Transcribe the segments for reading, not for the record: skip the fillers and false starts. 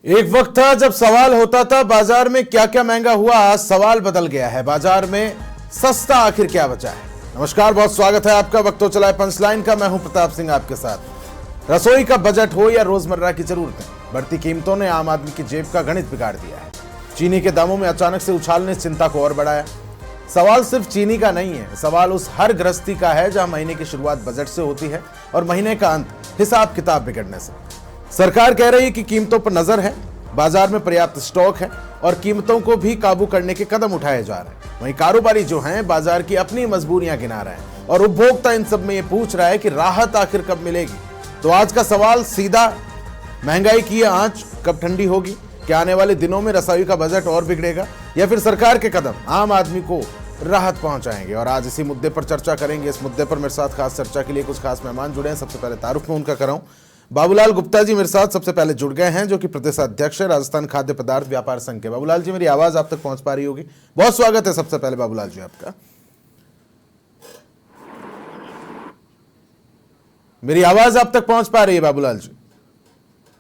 एक वक्त था जब सवाल होता था बाजार में क्या क्या महंगा हुआ। आज सवाल बदल गया है, बाजार में सस्ता आखिर क्या बचा है। नमस्कार, बहुत स्वागत है आपका वक्त तो चला है पंचलाइन का। मैं हूं प्रताप सिंह आपके साथ। रसोई का बजट हो या रोजमर्रा की जरूरतें, बढ़ती कीमतों ने आम आदमी की जेब का गणित बिगाड़ दिया है। चीनी के दामों में अचानक से उछाल ने चिंता को और बढ़ाया। सवाल सिर्फ चीनी का नहीं है, सवाल उस हर गृहस्थी का है जहां महीने की शुरुआत बजट से होती है और महीने का अंत हिसाब किताब बिगड़ने से। सरकार कह रही है कि कीमतों पर नजर है, बाजार में पर्याप्त स्टॉक है और कीमतों को भी काबू करने के कदम उठाए जा रहे हैं। वहीं कारोबारी जो हैं बाजार की अपनी मजबूरियां गिना रहे हैं और उपभोक्ता इन सब में ये पूछ रहा है कि राहत आखिर कब मिलेगी। तो आज का सवाल सीधा, महंगाई की यह आंच कब ठंडी होगी? क्या आने वाले दिनों में रसोई का बजट और बिगड़ेगा या फिर सरकार के कदम आम आदमी को राहत पहुंचाएंगे? और आज इसी मुद्दे पर चर्चा करेंगे। इस मुद्दे पर मेरे साथ खास चर्चा के लिए कुछ खास मेहमान जुड़े हैं। सबसे पहले तारुफ में उनका कराऊं। बाबूलाल गुप्ता जी मेरे साथ सबसे पहले जुड़ गए हैं, जो कि प्रदेश अध्यक्ष है राजस्थान खाद्य पदार्थ व्यापार संघ के। बाबूलाल जी, मेरी आवाज आप तक पहुंच पा रही होगी? बहुत स्वागत है सबसे पहले बाबूलाल जी आपका। मेरी आवाज आप तक पहुंच पा रही है बाबूलाल जी?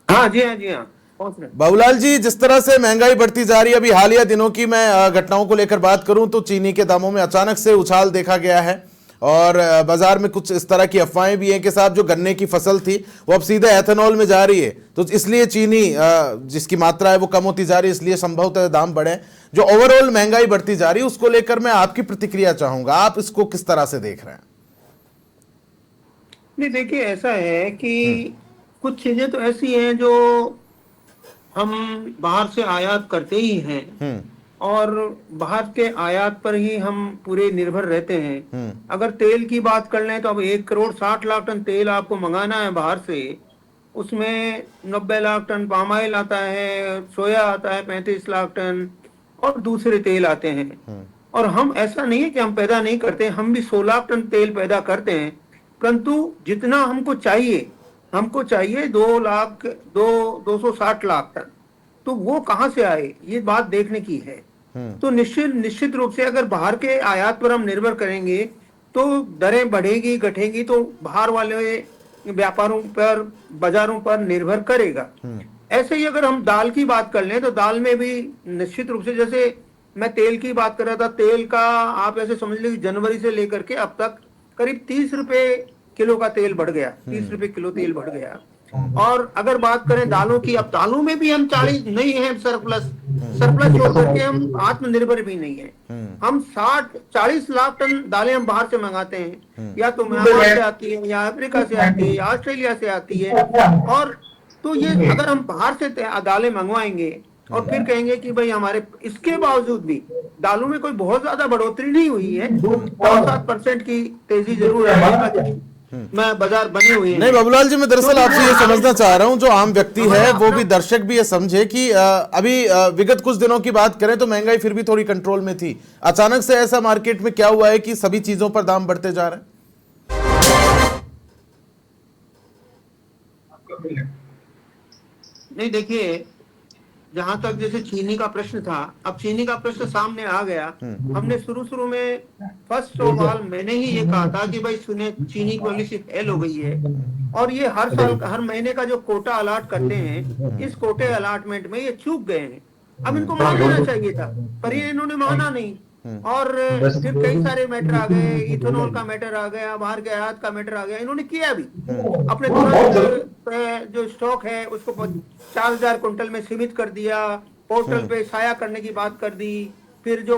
हाँ जी, हाँ जी, हाँ पहुंच रहे। बाबूलाल जी, जिस तरह से महंगाई बढ़ती जा रही है, अभी हालिया दिनों की मैं घटनाओं को लेकर बात करूं तो चीनी के दामों में अचानक से उछाल देखा गया है और बाजार में कुछ इस तरह की अफवाहें भी हैं कि साहब जो गन्ने की फसल थी वो अब सीधे एथेनॉल में जा रही है, तो इसलिए चीनी जिसकी मात्रा है वो कम होती जा रही है, इसलिए संभवतः दाम बढ़े। जो ओवरऑल महंगाई बढ़ती जा रही है उसको लेकर मैं आपकी प्रतिक्रिया चाहूंगा, आप इसको किस तरह से देख रहे हैं? नहीं, देखिए ऐसा है कि कुछ चीजें तो ऐसी हैं जो हम बाहर से आयात करते ही हैं और बाहर के आयात पर ही हम पूरे निर्भर रहते हैं। अगर तेल की बात कर लें तो अब 1,60,00,000 टन तेल आपको मंगाना है बाहर से, उसमें 90 लाख टन पाम ऑयल आता है, सोया आता है 35 लाख टन और दूसरे तेल आते हैं। और हम, ऐसा नहीं है कि हम पैदा नहीं करते, हम भी 100 लाख टन तेल पैदा करते हैं, परंतु जितना हमको चाहिए 260 लाख टन, तो वो कहां से आए, ये बात देखने की है। तो निश्चित रूप से अगर बाहर के आयात पर हम निर्भर करेंगे तो दरें बढ़ेगी घटेगी, तो बाहर वाले व्यापारों पर, बाजारों पर निर्भर करेगा। ऐसे ही अगर हम दाल की बात कर लें तो दाल में भी निश्चित रूप से, जैसे मैं तेल की बात कर रहा था, तेल का आप ऐसे समझ लीजिए जनवरी से लेकर के अब तक करीब 30 रुपए किलो का तेल बढ़ गया, 30 रुपए किलो तेल बढ़ गया। और अगर बात करें दालों की, अब दालों में भी हम 40 नहीं है, सरप्लस छोड़ करके हम आत्मनिर्भर भी नहीं है। हम 40 लाख टन दालें हम बाहर से मंगाते हैं, या तो म्यांमार से आती है, या अफ्रीका से आती है, या ऑस्ट्रेलिया से आती है। और तो ये अगर हम बाहर से दालें मंगवाएंगे और फिर कहेंगे कि भाई हमारे, इसके बावजूद भी दालों में कोई बहुत ज्यादा बढ़ोतरी नहीं हुई है, 5-7% की तेजी जरूर है, मैं बाजार बनी हुई है। नहीं बाबूलाल जी, मैं दरअसल आपसे ये समझना चाह रहा हूं, जो आम व्यक्ति है वो भी, दर्शक भी ये समझे कि अभी विगत कुछ दिनों की बात करें तो महंगाई फिर भी थोड़ी कंट्रोल में थी। अचानक से ऐसा मार्केट में क्या हुआ है कि सभी चीजों पर दाम बढ़ते जा रहे हैं? नहीं, देखिए, जहां तक जैसे चीनी का प्रश्न था, अब चीनी का प्रश्न सामने आ गया। हमने शुरू में फर्स्ट ऑफ ऑल मैंने ही ये कहा था कि भाई सुने, चीनी पॉलिसी फेल हो गई है और ये हर साल हर महीने का जो कोटा अलाट करते हैं, इस कोटे अलाटमेंट में ये चूक गए हैं। अब इनको मान लेना चाहिए था, पर ये इन्होंने माना नहीं। और फिर कई सारे मैटर आ गए, इथेनॉल का मैटर आ गया, बाहर के आयात का मैटर आ गया, इन्होंने किया भी। अपने तुरंत जो स्टॉक है उसको 4,000 कुंटल में सीमित कर दिया, पोर्टल पे साया करने की बात कर दी। फिर जो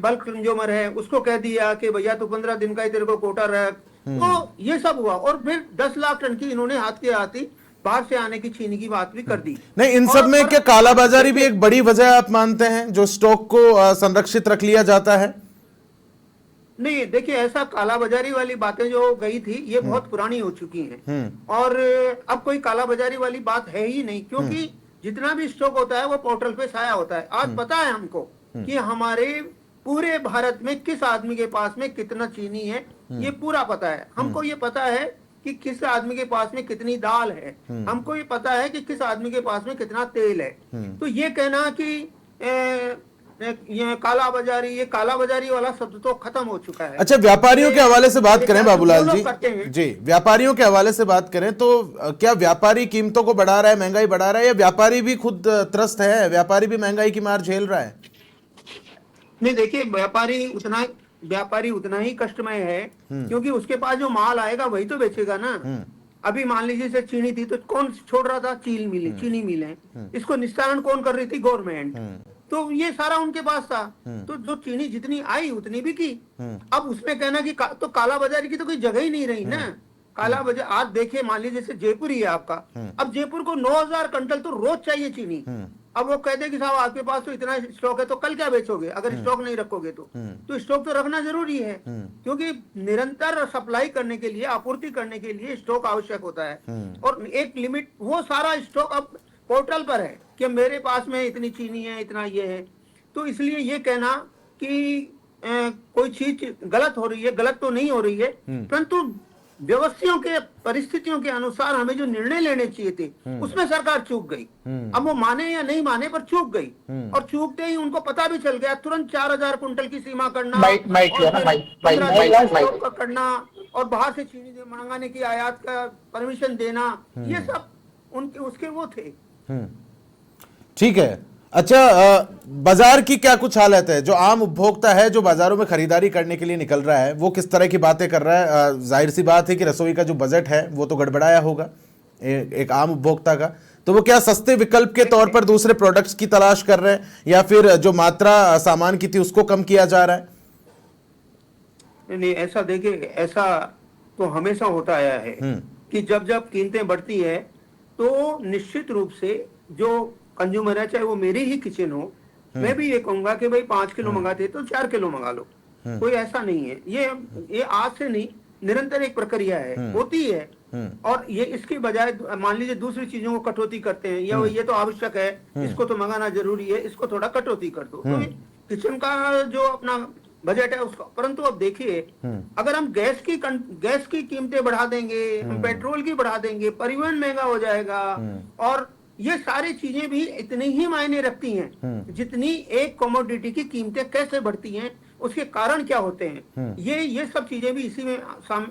बल्क कंज्यूमर है उसको कह दिया कि भैया तू 15 दिन का ही तेरे को कोटा रख। तो ये सब हुआ और फिर 10 लाख टन की इन्होंने हाथ के हाथ ही बाहर से आने की चीनी की बात भी कर दी। नहीं, इन सब में क्या कालाबाजारी भी एक बड़ी वजह आप मानते हैं, जो स्टॉक को संरक्षित रख लिया जाता है? नहीं, देखिए, ऐसा कालाबाजारी वाली बातें जो गई थी ये बहुत पुरानी हो चुकी हैं और अब कोई कालाबाजारी वाली बात है ही नहीं, क्योंकि जितना भी स्टॉक होता है वो पोर्टल पे साया होता है। आज पता है हमको कि हमारे पूरे भारत में किस आदमी के पास में कितना चीनी है, ये पूरा पता है हमको। ये पता है कि किस आदमी के पास में कितनी दाल है, हमको ये पता है कि किस आदमी के पास में कितना तेल है। तो ये कहना कि ये काला बाजारी, ये काला बाजारी वाला शब्द तो खत्म हो चुका है। अच्छा, व्यापारियों के हवाले से बात करें बाबूलाल जो जी, लोग करते हैं, जी व्यापारियों के हवाले से बात करें तो क्या व्यापारी कीमतों को बढ़ा रहा है, महंगाई बढ़ा रहा है, या व्यापारी भी खुद त्रस्त है, व्यापारी भी महंगाई की मार झेल रहा है? नहीं देखिए, व्यापारी उतना ही कष्टमय है, क्योंकि उसके पास जो माल आएगा वही तो बेचेगा ना। अभी मान लीजिए जैसे चीनी थी तो कौन छोड़ रहा था? चीनी मिलें, इसको निस्तारण कौन कर रही थी? गवर्नमेंट। तो ये सारा उनके पास था, तो जो चीनी जितनी आई उतनी भी की। अब उसमें कहना कि तो काला बाजारी की तो कोई जगह ही नहीं रही ना। काला बाजार आज देखिए, मान लीजिए जैसे जयपुर ही है आपका, अब जयपुर को 9000 क्विंटल तो रोज चाहिए चीनी। अब वो कहते हैं कि साहब आपके पास तो इतना स्टॉक है, तो कल क्या बेचोगे अगर स्टॉक नहीं रखोगे? तो स्टॉक तो रखना जरूरी है, क्योंकि निरंतर सप्लाई करने के लिए, आपूर्ति करने के लिए स्टॉक आवश्यक होता है। और एक लिमिट, वो सारा स्टॉक अब पोर्टल पर है कि मेरे पास में इतनी चीनी है, इतना ये है। तो इसलिए ये कहना कि कोई चीज गलत हो रही है, गलत तो नहीं हो रही है, परंतु व्यवस्थियों के, परिस्थितियों के अनुसार हमें जो निर्णय लेने चाहिए थे उसमें सरकार चूक गई। अब वो माने या नहीं माने, पर चूक गई। और चूकते ही उनको पता भी चल गया, तुरंत 4000 क्विंटल की सीमा करना, करना, और बाहर से चीनी मंगाने की, आयात का परमिशन देना, ये सब उनके उसके वो थे। ठीक है। अच्छा, बाजार की क्या कुछ हालत है? जो आम उपभोक्ता है, जो बाजारों में खरीदारी करने के लिए निकल रहा है, वो किस तरह की बातें कर रहा है? जाहिर सी बात है कि रसोई का जो बजट है वो तो गड़बड़ाया होगा एक आम उपभोक्ता का। तो वो क्या सस्ते विकल्प के तौर पर दूसरे प्रोडक्ट्स की तलाश कर रहे हैं, या फिर जो मात्रा सामान की थी उसको कम किया जा रहा है? नहीं, ऐसा देखिए, ऐसा तो हमेशा होता आया है कि जब जब कीमतें बढ़ती है तो निश्चित रूप से जो कंज्यूमर है, चाहे वो मेरी ही किचन हो, मैं भी ये कहूंगा कि भाई 5 किलो मंगाते तो 4 किलो मंगा लो। कोई ऐसा नहीं है, ये आज से नहीं, निरंतर एक प्रक्रिया है, होती है। और ये इसके बजाय मान लीजिए दूसरी चीजों को कटौती करते हैं, या ये तो आवश्यक है, इसको तो मंगाना जरूरी है, इसको थोड़ा कटौती कर दो। तो किचन का जो अपना बजट है उसका। परंतु अब देखिए, अगर हम गैस की कीमतें बढ़ा देंगे, हम पेट्रोल की बढ़ा देंगे, परिवहन महंगा हो जाएगा, और ये सारी चीजें भी इतनी ही मायने रखती हैं जितनी एक कमोडिटी की कीमतें कैसे बढ़ती हैं, उसके कारण क्या होते हैं, ये सब चीजें भी इसी में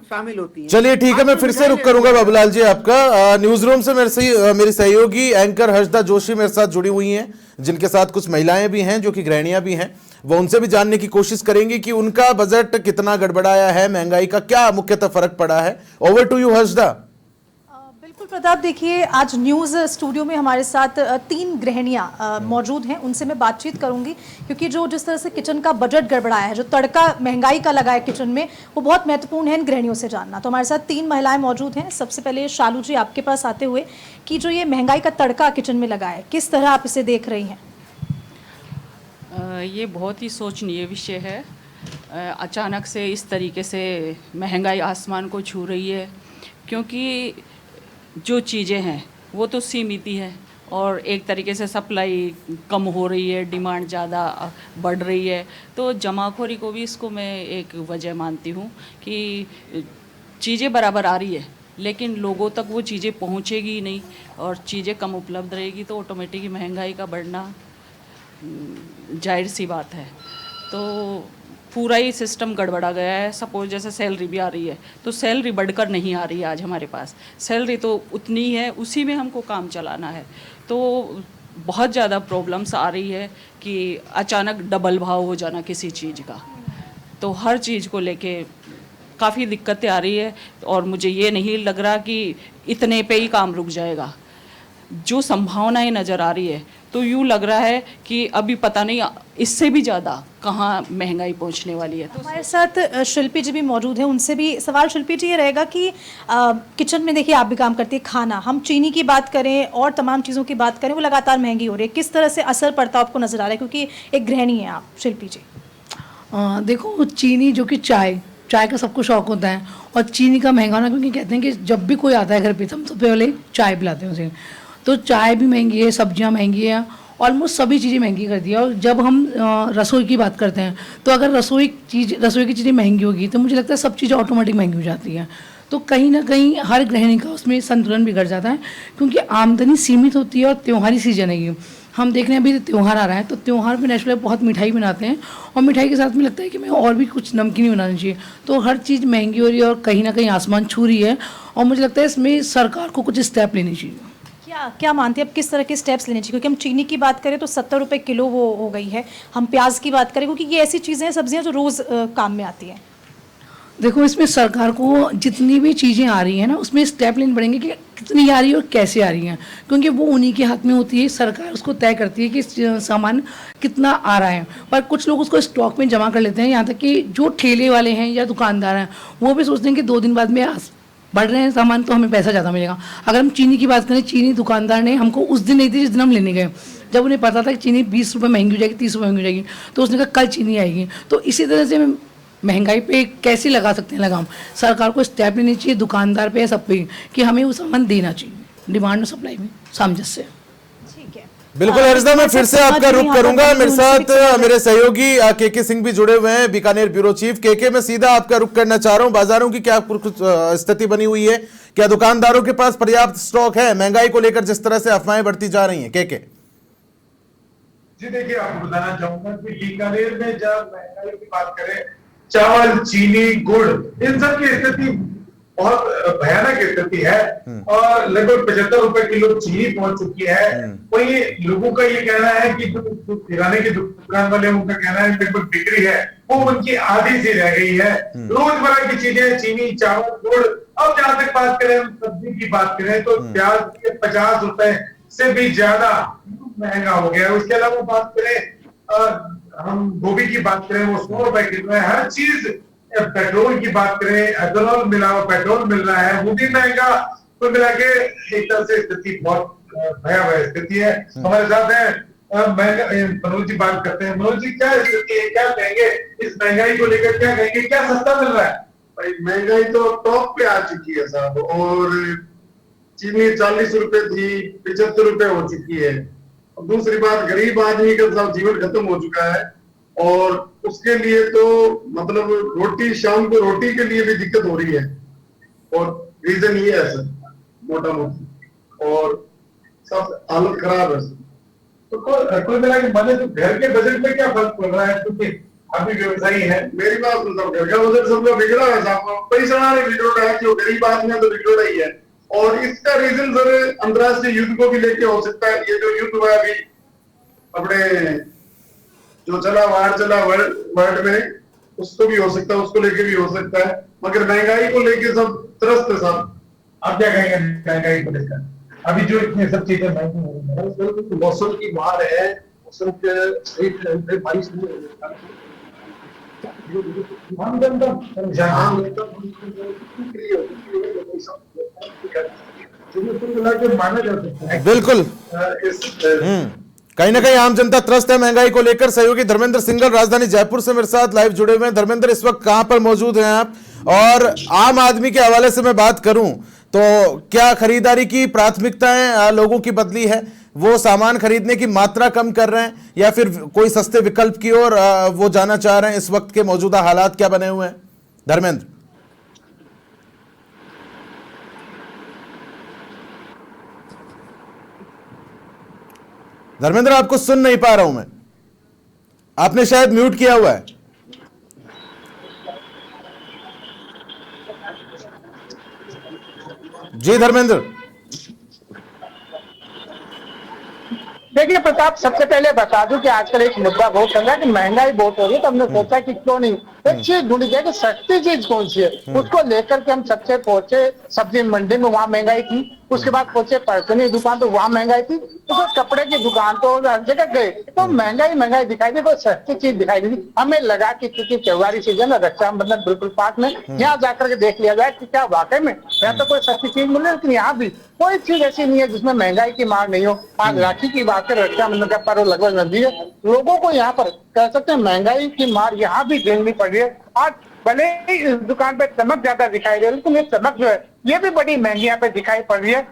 शामिल होती हैं। चलिए ठीक है, मैं फिर से रुक करूंगा बाबूलाल जी आपका। न्यूज रूम से मेरी सहयोगी एंकर हर्षदा जोशी मेरे साथ जुड़ी हुई हैं, जिनके साथ कुछ महिलाएं भी हैं जो कि गृहिणियां भी हैं। वो उनसे भी जानने की कोशिश करेंगे कि उनका बजट कितना गड़बड़ाया है, महंगाई का क्या मुख्यतः फर्क पड़ा है। Over to you Harshada. बिल्कुल प्रताप, देखिए आज न्यूज़ स्टूडियो में हमारे साथ 3 गृहिणियां मौजूद हैं, उनसे मैं बातचीत करूंगी, क्योंकि जिस तरह से किचन का बजट गड़बड़ाया है, जो तड़का महंगाई का लगा है किचन में, वो बहुत महत्वपूर्ण है इन गृहिणियों से जानना। तो हमारे साथ 3 महिलाएं मौजूद हैं। सबसे पहले शालू जी, आपके पास आते हुए कि जो ये महंगाई का तड़का किचन में लगा है, किस तरह आप इसे देख रही हैं? ये बहुत ही सोचनीय विषय है। अचानक से इस तरीके से महंगाई आसमान को छू रही है, क्योंकि जो चीज़ें हैं वो तो सीमित ही है, और एक तरीके से सप्लाई कम हो रही है, डिमांड ज़्यादा बढ़ रही है। तो जमाखोरी को भी इसको मैं एक वजह मानती हूँ कि चीज़ें बराबर आ रही है, लेकिन लोगों तक वो चीज़ें पहुँचेगी ही नहीं, और चीज़ें कम उपलब्ध रहेगी तो ऑटोमेटिक महंगाई का बढ़ना जाहिर सी बात है। तो पूरा ही सिस्टम गड़बड़ा गया है। सपोज जैसे सैलरी भी आ रही है, तो सैलरी बढ़कर नहीं आ रही है आज हमारे पास, सैलरी तो उतनी ही है, उसी में हमको काम चलाना है। तो बहुत ज़्यादा प्रॉब्लम्स आ रही है कि अचानक डबल भाव हो जाना किसी चीज़ का, तो हर चीज़ को लेके काफ़ी दिक्कतें आ रही है। और मुझे ये नहीं लग रहा कि इतने पे ही काम रुक जाएगा, जो संभावनाएं नज़र आ रही है तो यूँ लग रहा है कि अभी पता नहीं इससे भी ज़्यादा कहाँ महंगाई पहुँचने वाली है। तो हमारे साथ शिल्पी जी भी मौजूद हैं, उनसे भी सवाल शिल्पी जी ये रहेगा कि किचन में देखिए आप भी काम करती है, खाना, हम चीनी की बात करें और तमाम चीज़ों की बात करें, वो लगातार महंगी हो रही है, किस तरह से असर पड़ता है आपको नज़र आ रहा है, क्योंकि एक गृहिणी है आप शिल्पी जी? देखो, चीनी जो कि चाय का सबको शौक होता है, और चीनी का महंगा होना, क्योंकि कहते हैं कि जब भी कोई आता है घर पे तो हम सबसे पहले चाय पिलाते हैं उसे। तो चाय भी महंगी है, सब्जियां महंगी हैं, ऑलमोस्ट सभी चीज़ें महंगी कर दी है। और जब हम रसोई की बात करते हैं, तो अगर रसोई की चीज़ें महंगी होगी तो मुझे लगता है सब चीज़ें ऑटोमेटिक महंगी हो जाती हैं। तो कहीं ना कहीं हर गृहिणी का उसमें संतुलन बिगड़ जाता है, क्योंकि आमदनी सीमित होती है और त्योहारी सीजन है ये, हम देख रहे हैं अभी त्यौहार आ रहा है, तो त्यौहार पे नेचुरली बहुत मिठाई बनाते हैं और मिठाई के साथ में लगता है कि मैं और भी कुछ नमकीन बनाना चाहिए। तो हर चीज़ महंगी हो रही है और कहीं ना कहीं आसमान छू रही है, और मुझे लगता है इसमें सरकार को कुछ स्टेप लेने चाहिए। क्या क्या मानते हैं आप, किस तरह के स्टेप्स लेने चाहिए? क्योंकि हम चीनी की बात करें तो 70 रुपये किलो वो हो गई है, हम प्याज की बात करें, क्योंकि ये ऐसी चीज़ें हैं, सब्जियां जो रोज़ काम में आती हैं। देखो, इसमें सरकार को जितनी भी चीज़ें आ रही हैं ना, उसमें स्टेप लेने पड़ेंगे कि कितनी आ रही है और कैसे आ रही हैं, क्योंकि वो उन्हीं के हाथ में होती है। सरकार उसको तय करती है कि सामान कितना आ रहा है, पर कुछ लोग उसको स्टॉक में जमा कर लेते हैं। यहाँ तक कि जो ठेले वाले हैं या दुकानदार हैं, वो भी सोचते हैं कि 2 दिन बाद में बढ़ रहे हैं सामान तो हमें पैसा ज़्यादा मिलेगा। अगर हम चीनी की बात करें, चीनी दुकानदार ने हमको उस दिन नहीं दी जिस दिन हम लेने गए, जब उन्हें पता था कि चीनी 20 रुपये महंगी हो जाएगी, 30 रुपये महंगी हो जाएगी, तो उसने कहा कल चीनी आएगी। तो इसी तरह से महंगाई पे कैसे लगा सकते हैं लगाम? सरकार को स्टेप लेनी चाहिए दुकानदार पे या सब पे कि हमें वो सामान देना चाहिए, डिमांड और सप्लाई में सामंजस्य। ठीक है, बिल्कुल हर्षदा, मैं फिर से आपका रुख करूंगा। मेरे साथ मेरे सहयोगी केके सिंह भी जुड़े हुए हैं, बीकानेर ब्यूरो चीफ। केके, मैं सीधा आपका रुख करना चाह रहा हूं, बाजारों की क्या कुछ स्थिति बनी हुई है? क्या दुकानदारों के पास पर्याप्त स्टॉक है महंगाई को लेकर जिस तरह से अफवाहें बढ़ती जा रही हैं? केके जी, देखिए, आपको बताना चाहूंगा कि बीकानेर में जब महंगाई की बात करें, चावल, चीनी, गुड़, इन सब की स्थिति बहुत भयानक स्थिति है और लगभग 75 रुपए किलो चीनी पहुंच चुकी है। वही लोगों का ये कहना है कि जो किराने की दुकान वाले, उनका कहना है लगभग बिक्री है वो उनकी आधी सी रह गई है। रोजमर्रा की चीजें, चीनी, चावल, गुड़। अब जहां तक बात करें, सब्जी की बात करें, तो प्याज के 50 रुपए से भी ज्यादा महंगा हो गया है। उसके अलावा बात करें, हम गोभी की बात करें, वो 100 रुपए किलो है। हर चीज, पेट्रोल की बात करें, एथेनॉल मिला हुआ पेट्रोल मिल रहा है, वो भी महंगा। तो मिला के एक तरह से स्थिति बहुत भयावह स्थिति है। हमारे साथ है मनोज जी, बात करते हैं। मनोज जी, क्या स्थिति है, क्या कहेंगे इस महंगाई को लेकर? क्या कहेंगे, क्या सस्ता मिल रहा है? भाई, महंगाई तो टॉप पे आ चुकी है साहब, और चीनी 40 रुपए थी, 75 रुपए हो चुकी है। दूसरी बात, गरीब आदमी का सब जीवन खत्म हो चुका है, और उसके लिए तो मतलब रोटी, शाम को रोटी के लिए भी दिक्कत हो रही है। और रीजन ये है सर, मोटा मोटी, और सब हालत खराब है। तो कुल मिला के मतलब घर के बजट में क्या फर्क पड़ रहा है? क्योंकि अभी व्यवसायी है। मेरी बात सुनो, घर का बजट सबका बिगड़ा है साहब, पैसा नहीं बिगड़ रहा है, जो गरीब आदमी है तो बिगड़ रही है। और इसका रीजन सर अंतर्राष्ट्रीय युद्ध को भी लेके हो सकता है। ये जो युद्ध हुआ अभी अपने जो चला वार चला वर्ल्ड में, उसको भी हो सकता है, उसको लेके भी हो सकता है। मगर महंगाई को लेके सब त्रस्त है साहब। आप क्या कहेंगे महंगाई को लेकर? अभी जो इतने सब चीजें महंगी हो रही है, मौसम की मार है, मौसम के सही टाइम पे बारिश नहीं हो रही है। बिल्कुल, कहीं ना कहीं आम जनता त्रस्त है महंगाई को लेकर। सहयोगी धर्मेंद्र सिंघल राजधानी जयपुर से मेरे साथ लाइव जुड़े हुए हैं। धर्मेंद्र, इस वक्त कहां पर मौजूद हैं आप? और आम आदमी के हवाले से मैं बात करूं तो क्या खरीदारी की प्राथमिकताएं लोगों की बदली है? वो सामान खरीदने की मात्रा कम कर रहे हैं या फिर कोई सस्ते विकल्प की ओर वो जाना चाह रहे हैं? इस वक्त के मौजूदा हालात क्या बने हुए हैं धर्मेंद्र? धर्मेंद्र, आपको सुन नहीं पा रहा हूं मैं, आपने शायद म्यूट किया हुआ है। जी धर्मेंद्र। देखिए प्रताप, सबसे पहले बता दूं कि आजकल एक मुद्दा बहुत चल रहा है कि महंगाई बहुत हो रही है। तो हमने सोचा कि क्यों नहीं एक चीज ढूंढी जाए कि सस्ती चीज कौन सी है, उसको लेकर के हम सबसे पहुंचे सब्जी मंडी में, वहां महंगाई थी। उसके बाद पहुंचे परचूनी दुकान, तो वहां महंगाई थी। तो कपड़े की दुकान तो हर जगह गए तो महंगाई दिखाई दी, कोई सस्ती चीज दिखाई दी। हमें लगा कि क्योंकि त्योहारी सीजन है, रक्षाबंधन बिल्कुल पास में, यहाँ जाकर के देख लिया जाए कि क्या वाकई में यहाँ तो कोई सस्ती चीज मिले। लेकिन यहाँ भी कोई चीज ऐसी नहीं है जिसमें महंगाई की मार नहीं हो। आज राखी की बात है, रक्षाबंधन का पर्व लगभग नजदीक है, लोगों को यहाँ पर कह सकते हैं महंगाई की मार यहाँ भी झेलनी पड़ रही है। आज भले ही इस दुकान पे चमक ज्यादा दिखाई दे रही है, लेकिन ये चमक जो है ये भी बड़ी महंगी यहाँ पे दिखाई पड़ रही है।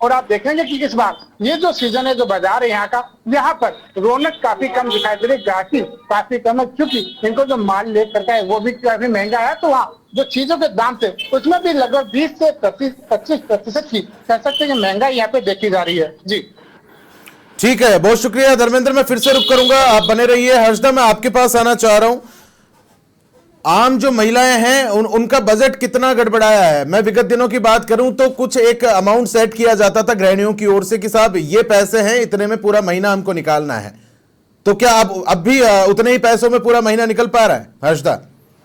और आप देखेंगे कि इस बार ये जो सीजन है, जो बाजार है यहाँ का, यहाँ पर रौनक काफी कम दिखाई दे रही है, ग्राहकी काफी कम है, क्योंकि इनको जो माल लेकर के वो भी काफी महंगा है। तो वहाँ जो चीजों के दाम थे उसमें भी लगभग 20 से 25% की कह सकते हैं महंगाई यहाँ पे देखी जा रही है। जी ठीक है, बहुत शुक्रिया धर्मेंद्र। मैं फिर से रुक करूंगा, आप बने रहिए। हर्षदा, मैं आपके पास आना चाह रहा हूं। आम जो महिलाएं हैं उनका बजट कितना गड़बड़ाया है? मैं विगत दिनों की बात करूं तो कुछ एक अमाउंट सेट किया जाता था गृहिणियों की ओर से कि साहब ये पैसे हैं, इतने में पूरा महीना हमको निकालना है। तो क्या अब भी उतने ही पैसों में पूरा महीना निकल पा रहा है? हर्षदा।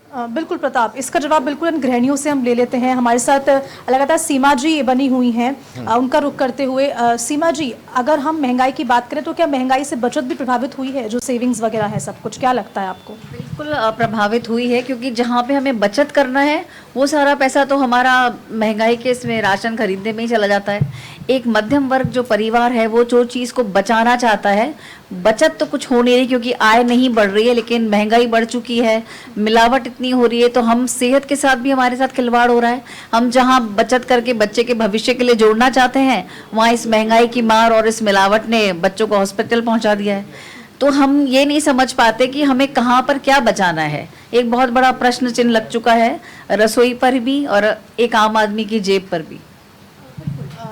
बिल्कुल प्रताप, इसका जवाब बिल्कुल इन गृहिणियों से हम ले लेते हैं। हमारे साथ लगातार सीमा जी बनी हुई हैं, उनका रुख करते हुए। सीमा जी, अगर हम महंगाई की बात करें तो क्या महंगाई से बचत भी प्रभावित हुई है? जो सेविंग्स वगैरह है सब कुछ, क्या लगता है आपको? बिल्कुल प्रभावित हुई है, क्योंकि जहाँ पे हमें बचत करना है वो सारा पैसा तो हमारा महंगाई के इसमें राशन खरीदने में ही चला जाता है। एक मध्यम वर्ग जो परिवार है वो जो चीज़ को बचाना चाहता है, बचत तो कुछ हो नहीं रही क्योंकि आय नहीं बढ़ रही है, लेकिन महंगाई बढ़ चुकी है, मिलावट इतनी हो रही है, तो हम सेहत के साथ भी हमारे साथ खिलवाड़ हो रहा है। हम जहाँ बचत करके बच्चे के भविष्य के लिए जोड़ना चाहते हैं, वहाँ इस महंगाई की मार और इस मिलावट ने बच्चों को हॉस्पिटल पहुँचा दिया है। तो हम ये नहीं समझ पाते कि हमें कहाँ पर क्या बचाना है। एक बहुत बड़ा प्रश्न चिन्ह लग चुका है रसोई पर भी और एक आम आदमी की जेब पर भी।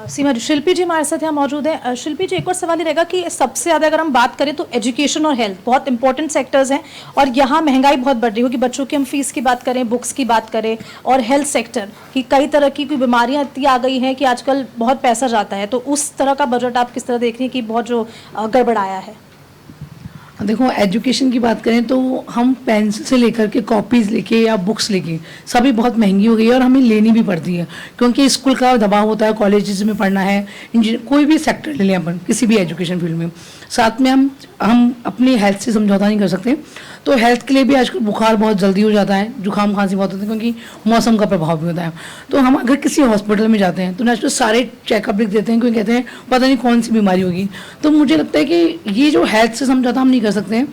सीमा जी, शिल्पी जी हमारे साथ यहाँ मौजूद है। शिल्पी जी, एक और सवाल ही रहेगा कि सबसे ज़्यादा अगर हम बात करें तो एजुकेशन और हेल्थ बहुत इंपॉर्टेंट सेक्टर्स हैं, और यहाँ महंगाई बहुत बढ़ रही है, क्योंकि बच्चों की हम फीस की बात करें, बुक्स की बात करें, और हेल्थ सेक्टर की कई तरह की कोई बीमारियाँ इतनी आ गई हैं कि आजकल बहुत पैसा जाता है। तो उस तरह का बजट आप किस तरह देख रही हैं कि बहुत जो गड़बड़ाया है? देखो, एजुकेशन की बात करें तो हम पेंसिल से लेकर के कॉपीज़ लेके या बुक्स लेके सभी बहुत महंगी हो गई है और हमें लेनी भी पड़ती है, क्योंकि स्कूल का दबाव होता है, कॉलेजेस में पढ़ना है, कोई भी सेक्टर ले लें अपन, किसी भी एजुकेशन फील्ड में। साथ में हम अपनी हेल्थ से समझौता नहीं कर सकते, तो हेल्थ के लिए भी आजकल बुखार बहुत जल्दी हो जाता है, जुकाम खांसी बहुत होती है, क्योंकि मौसम का प्रभाव भी होता है। तो हम अगर किसी हॉस्पिटल में जाते हैं तो नेचुरल सारे चेकअप लिख देते हैं, क्योंकि कहते हैं पता नहीं कौन सी बीमारी होगी। तो मुझे लगता है कि ये जो हेल्थ से समझौता हम नहीं कर सकते हैं,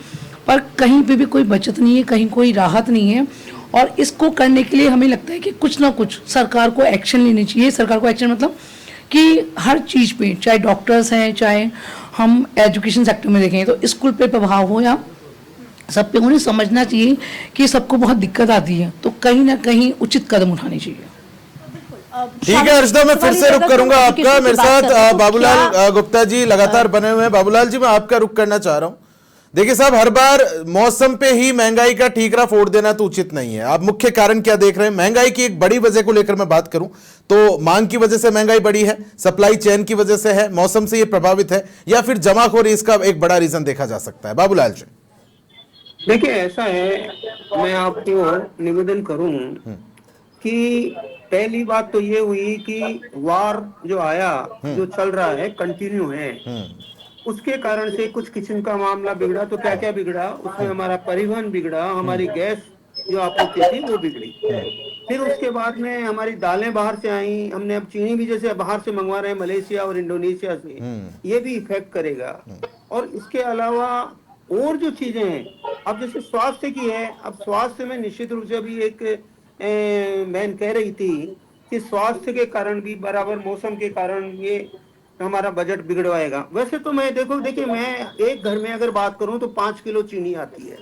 पर कहीं पे भी कोई बचत नहीं है, कहीं कोई राहत नहीं है, और इसको करने के लिए हमें लगता है कि कुछ ना कुछ सरकार को एक्शन लेनी चाहिए। सरकार को एक्शन मतलब कि हर चीज़ पे, चाहे डॉक्टर्स हैं, चाहे हम एजुकेशन सेक्टर में देखें तो स्कूल पे प्रभाव हो, या सब पे उन्हें समझना चाहिए कि सबको बहुत दिक्कत आती है, तो कहीं ना कहीं उचित कदम उठाने चाहिए। ठीक है हर्षदा, मैं फिर से रुक करूंगा आपका। मेरे साथ बाबूलाल गुप्ता जी लगातार बने हुए हैं। बाबूलाल जी, मैं आपका रुक करना चाह रहा हूं। देखिए साहब, हर बार मौसम पे ही महंगाई का ठीकरा फोड़ देना तो उचित नहीं है। आप मुख्य कारण क्या देख रहे हैं? महंगाई की एक बड़ी वजह को लेकर मैं बात करूं तो मांग की वजह से महंगाई बढ़ी है, सप्लाई चेन की वजह से है, मौसम से ये प्रभावित है, या फिर जमाखोरी इसका एक बड़ा रीजन देखा जा सकता है? बाबूलाल जी। देखिए, ऐसा है, मैं आपको निवेदन करूं कि पहली बात तो ये हुई कि वार जो आया, जो चल रहा है, कंटिन्यू है, उसके कारण से कुछ किचन का मामला बिगड़ा। तो क्या क्या बिगड़ा उसमें? हमारा परिवहन बिगड़ा, हमारी गैस जो आपूर्ति थी वो बिगड़ी। फिर उसके बाद में हमारी दालें बाहर से आई, हमने अब चीनी भी जैसे बाहर से मंगवा रहे हैं मलेशिया और इंडोनेशिया से, ये भी इफेक्ट करेगा। और इसके अलावा और जो चीजें हैं, अब जैसे स्वास्थ्य की है, अब स्वास्थ्य में निश्चित रूप से अभी एक बहन कह रही थी कि स्वास्थ्य के कारण भी बराबर मौसम के कारण ये हमारा बजट बिगड़वाएगा। वैसे तो मैं देखिए मैं एक घर में अगर बात करूं तो 5 किलो चीनी आती है,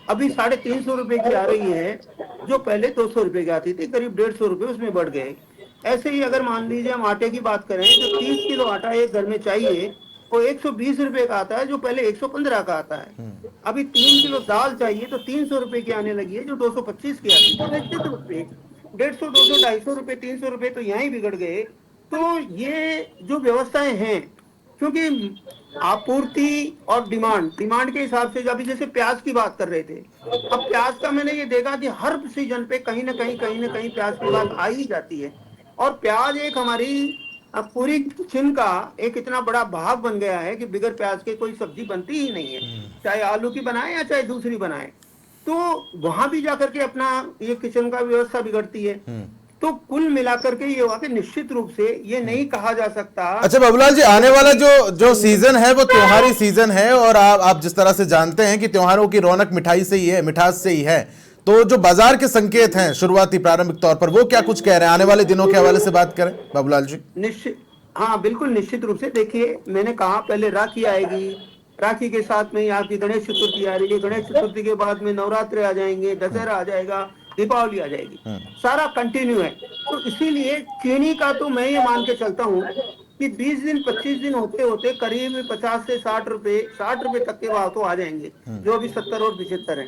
अभी 350 रुपए की आ रही है, जो पहले 200 रुपए की आती थी, करीब 150 रुपए उसमें बढ़ गए। ऐसे ही अगर मान लीजिए हम आटे की बात करें तो 30 किलो आटा एक घर में चाहिए, वो 120 रुपए का आता है, जो पहले 115 का आता है। अभी 3 किलो दाल चाहिए तो 300 रुपए की आने लगी है, जो 225 की आती है। 150, 200, 250 रुपए, 300 रुपए तो यहाँ ही बिगड़ गए। तो ये जो व्यवस्थाएं हैं, क्योंकि आपूर्ति और डिमांड के हिसाब से, अभी जैसे प्याज की बात कर रहे थे, अब प्याज का मैंने ये देखा कि हर सीजन पे कहीं ना कहीं प्याज की बात आ ही जाती है। और प्याज एक हमारी पूरी किचन का एक इतना बड़ा भाग बन गया है कि बिगर प्याज के कोई सब्जी बनती ही नहीं है, चाहे आलू की बनाए या चाहे दूसरी बनाए। तो वहां भी जाकर के अपना ये किचन का व्यवस्था बिगड़ती है। तो कुल मिलाकर के ये हुआ कि निश्चित रूप से ये नहीं कहा जा सकता। अच्छा बाबूलाल जी, आने वाला जो सीजन है वो त्योहारी सीजन है, और आप जिस तरह से जानते हैं कि त्योहारों की रौनक मिठाई से ही है, मिठास से ही है, तो जो बाजार के संकेत हैं शुरुआती प्रारंभिक तौर पर, वो क्या कुछ कह रहे हैं आने वाले दिनों के हवाले से बात करें बाबूलाल जी? हाँ बिल्कुल, निश्चित रूप से। देखिए, मैंने कहा पहले राखी आएगी, राखी के साथ में यहाँ की गणेश चतुर्थी आ रही है, गणेश चतुर्थी के बाद में नवरात्रि आ जाएंगे, दशहरा आ जाएगा, दीपावली आ जाएगी, सारा कंटिन्यू है। तो इसीलिए चीनी का तो मैं ये मान के चलता हूँ कि 20 दिन 25 दिन होते होते करीब 50 से 60 रुपए तक के भाव तो आ जाएंगे, जो अभी 70 और 75 है।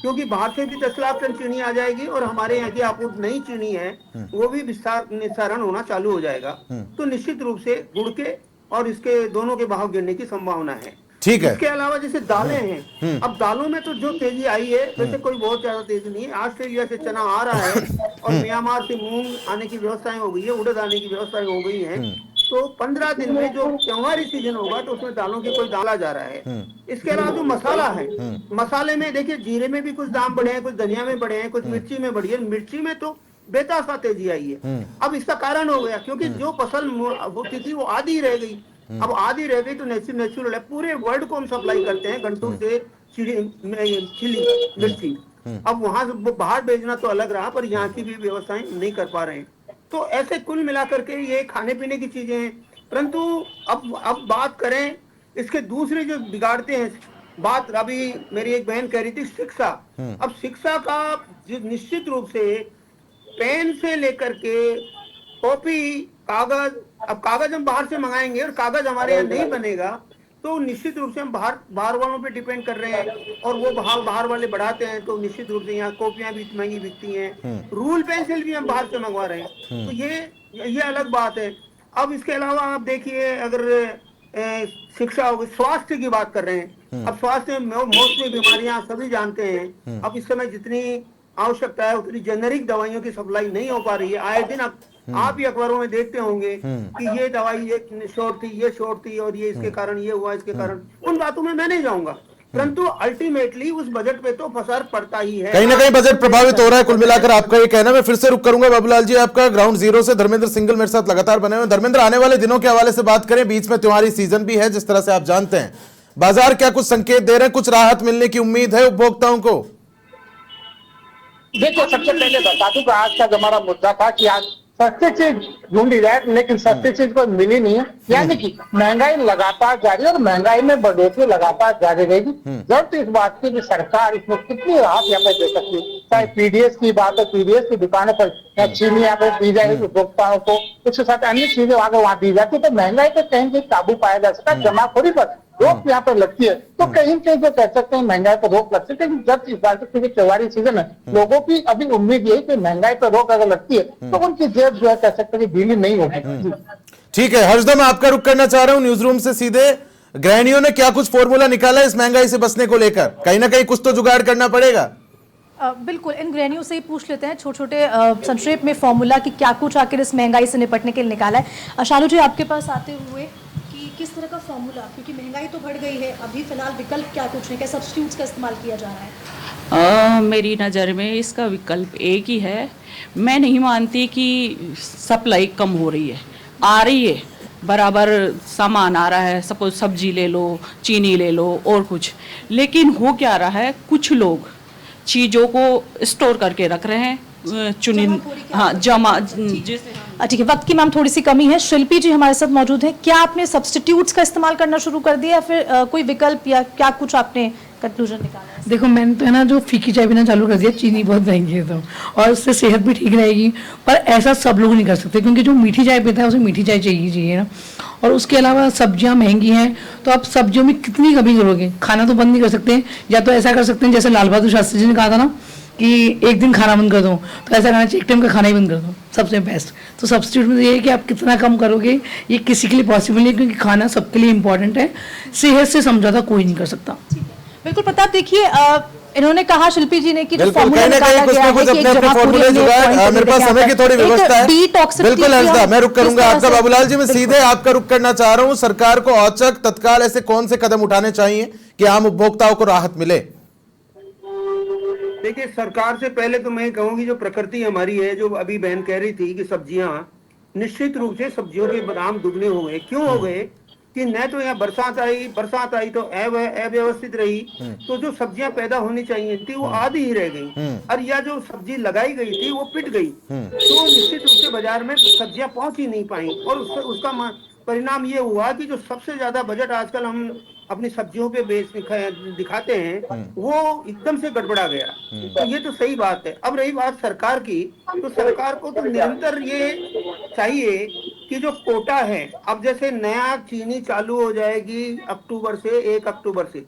क्योंकि बाहर से भी 10 लाख टन चीनी आ जाएगी और हमारे यहाँ की आपूर्ति नई चीनी है वो भी निस्तारण होना चालू हो जाएगा। तो निश्चित रूप से गुड़ के और इसके दोनों के भाव गिरने की संभावना है। ठीक है। इसके अलावा जैसे दालें हैं, अब दालों में तो जो तेजी आई है वैसे कोई बहुत ज्यादा तेजी नहीं है। ऑस्ट्रेलिया से चना आ रहा है और म्यांमार से मूंग आने की व्यवस्थाएं हो गई है, उड़द आने की व्यवस्थाएं हो गई है। तो 15 दिन में जो त्योहारी सीजन होगा तो उसमें दालों की कोई दाला जा रहा है। इसके अलावा जो मसाला है, मसाले में देखिए जीरे में भी कुछ दाम बढ़े हैं, कुछ धनिया में बढ़े हैं, कुछ मिर्ची में बढ़ी है। मिर्ची में तो बेतासा तेजी आई है। अब इसका कारण हो गया क्योंकि जो फसल होती थी वो आधी रह गई। अब आधी रह गई तो नेचुरल है। पूरे वर्ल्ड को हम सप्लाई करते हैं गंटूर से चिली मिर्ची। अब वहां से बाहर भेजना तो अलग रहा, पर यहाँ की भी व्यवस्थाएं नहीं कर पा रहे हैं। तो ऐसे कुल मिलाकर के ये खाने पीने की चीजें हैं। परंतु अब बात करें इसके दूसरे जो बिगाड़ते हैं, बात अभी मेरी एक बहन कह रही थी शिक्षा। अब शिक्षा का निश्चित रूप से पेन से लेकर के कॉपी, कागज, अब कागज हम बाहर से मंगाएंगे और कागज हमारे यहाँ नहीं बनेगा तो निश्चित रूप से हम बाहर वालों पे डिपेंड कर रहे हैं और वो बाहर वाले बढ़ाते हैं। तो निश्चित रूप से यहाँ कॉपियां भी महंगी बिकती हैं, रूल पेंसिल भी हम बाहर से मंगवा रहे हैं। तो ये अलग बात है। अब इसके अलावा आप देखिए, अगर शिक्षा होगी, स्वास्थ्य की बात कर रहे हैं। अब स्वास्थ्य में मौसमी बीमारियां सभी जानते हैं। अब इस समय जितनी आवश्यकता है उतनी जेनेरिक दवाइयों की सप्लाई नहीं हो पा रही है। आए दिन आप ही अखबारों में देखते होंगे कि ये दवाई ये शॉर्ट थी और ये इसके कारण ये हुआ, इसके कारण। उन बातों में मैं नहीं जाऊंगा, परंतु अल्टीमेटली उस बजट पे तो फसर पड़ता ही है। कहीं ना कहीं बजट प्रभावित हो रहा है कुल मिलाकर, आपका ये कहना। मैं फिर से रुक करूंगा बाबूलाल जी आपका ग्राउंड जीरो से। धर्मेंद्र सिंगल मेरे साथ लगातार बने हुए। धर्मेंद्र, आने वाले दिनों के हवाले से बात करें, बीच में त्योहारी सीजन भी है जिस तरह से आप जानते हैं, बाजार क्या कुछ संकेत दे रहे हैं, कुछ राहत मिलने की उम्मीद है उपभोक्ताओं को? देखो, सबसे पहले बता दूं कि आज का हमारा मुद्दा था कि आज सस्ती चीज ढूंढी जाए, लेकिन सस्ती चीज को मिली नहीं है। यानी कि महंगाई लगातार जारी है और महंगाई में बढ़ोतरी लगातार जारी रहेगी। जरूरत इस बात की सरकार इसमें कितनी राहत यहाँ पे दे सकती है। चाहे पीडीएस की बात है, पीडीएस की दुकानों पर चीनी यहाँ पे दी जाए उपभोक्ताओं को, उसके साथ अन्य चीजें अगर वहाँ दी जाती है तो महंगाई पे कहीं कहीं काबू पाया जा सकता है। जमाखोरी पर रोक यहाँ पर लगती है तो कहीं कहीं जो कह सकते हैं महंगाई पर रोक लग सकती है। जब इस बार क्योंकि त्योहारी सीजन है, लोगों की अभी उम्मीद यही कि महंगाई पर रोक अगर लगती है तो उनकी जेब जो है कह सकते हैं ढीली नहीं होगी। ठीक है, हर्षदा, मैं आपका रुख करना चाह रहा हूं न्यूज रूम से सीधे। गृहिणियों ने क्या कुछ फॉर्मूला निकाला है इस महंगाई से बचने को लेकर? कहीं ना कहीं कुछ तो जुगाड़ करना पड़ेगा। बिल्कुल, इन गृहिणियों से ही पूछ लेते हैं छोटे संक्षेप में फॉर्मूला कि क्या कुछ आखिर इस महंगाई से निपटने के लिए निकाला है। शालू जी, आपके पास आते हुए किस तरह का फॉर्मूला, क्योंकि महंगाई तो बढ़ गई है, अभी फिलहाल विकल्प क्या कुछ है, क्या सब्स्टिट्यूट्स का इस्तेमाल किया जा रहा है? मेरी नज़र में इसका विकल्प एक ही है। मैं नहीं मानती कि सप्लाई कम हो रही है, आ रही है, बराबर सामान आ रहा है। सपोज सब्जी ले लो, चीनी ले लो और कुछ, लेकिन हो क्या रहा है, कुछ लोग चीज़ों को स्टोर करके रख रहे हैं, जमा जिसे ठीक है, वक्त की मैम थोड़ी सी कमी है। शिल्पी जी हमारे साथ मौजूद हैं। क्या आपने सब्स्टिट्यूट्स का इस्तेमाल करना शुरू कर दिया या फिर कोई विकल्प या क्या कुछ आपने कंक्लूजन निकाला है? देखो, मैंने तो है ना जो फीकी चाय पीना चालू कर दिया। चीनी बहुत महंगी है तो, और उससे सेहत भी ठीक रहेगी, पर ऐसा सब लोग नहीं कर सकते क्योंकि जो मीठी चाय पीता है उसे मीठी चाय चाहिए ना। और उसके अलावा सब्जियां महंगी हैं तो आप सब्जियों में कितनी कमी करोगे? खाना तो बंद नहीं कर सकते, या तो ऐसा कर सकते हैं जैसे लाल बहादुर शास्त्री जी ने कहा था ना कि एक दिन खाना बंद कर दो, तो ऐसा करना चाहिए एक टाइम का खाना ही बंद कर दो, सबसे बेस्ट। तो सब्स्टिट्यूट में ये है कि आप कितना कम करोगे, ये किसी के लिए पॉसिबल नहीं है क्योंकि खाना सबके लिए इंपॉर्टेंट है। सेहत से समझौता कोई नहीं कर सकता। बिल्कुल प्रताप, देखिए इन्होंने कहा शिल्पी जी ने कि जो बिल्कुल, फॉर्मूला निकाला गया है कि मेरे पास समय की थोड़ी व्यवस्था है। बिल्कुल हर्षदा, मैं रुक करूंगा आपका। बाबूलाल जी, मैं सीधे आपका रुक करना चाह रहा हूं। सरकार को औचक तत्काल ऐसे कौन से कदम उठाने चाहिए कि आम उपभोक्ताओं को राहत मिले? देखिए, सरकार से पहले तो मैं कहूंगी जो प्रकृति हमारी है, जो अभी बहन कह रही थी कि सब्जियां, निश्चित रूप से सब्जियों के दाम दुगने हो गए। क्यों हो गए कि न तो यहाँ बरसात आई तो अव्यवस्थित रही, तो जो सब्जियां पैदा होनी चाहिए थी वो आधी ही रह गई, और या जो सब्जी लगाई गई थी वो पिट गई। तो निश्चित रूप से बाजार में सब्जियां पहुंच ही नहीं पाई और उसका परिणाम ये हुआ कि जो सबसे ज्यादा बजट आजकल हम अपनी सब्जियों पे दिखाते हैं वो एकदम से गड़बड़ा गया। तो ये तो सही बात है। अब रही बात सरकार की, तो सरकार को तो निरंतर ये चाहिए कि जो कोटा है, अब जैसे नया चीनी चालू हो जाएगी अक्टूबर से, 1 अक्टूबर से,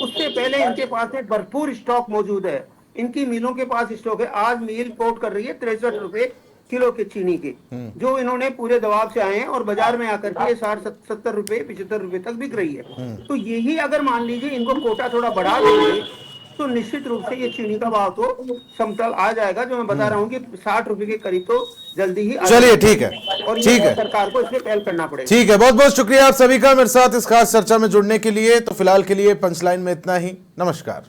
उससे पहले इनके पास में भरपूर स्टॉक मौजूद है। इनकी मिलों के पास स्टॉक है। आज मिल कोट कर रही है 63 रुपए किलो के चीनी के, जो इन्होंने पूरे दबाव से आए हैं और बाजार में आकर के 60-70 रुपए 75 रुपए तक बिक रही है। तो यही अगर मान लीजिए इनको कोटा थोड़ा बढ़ा देंगे तो निश्चित रूप से ये चीनी का भाव तो समतल आ जाएगा। जो मैं बता रहा हूँ कि 60 रुपए के करीब तो जल्दी ही चलिए ठीक है, और ठीक है, सरकार को इसमें पहल करना पड़ेगा। ठीक है, बहुत बहुत शुक्रिया आप सभी का मेरे साथ इस खास चर्चा में जुड़ने के लिए। तो फिलहाल के लिए पंचलाइन में इतना ही। नमस्कार।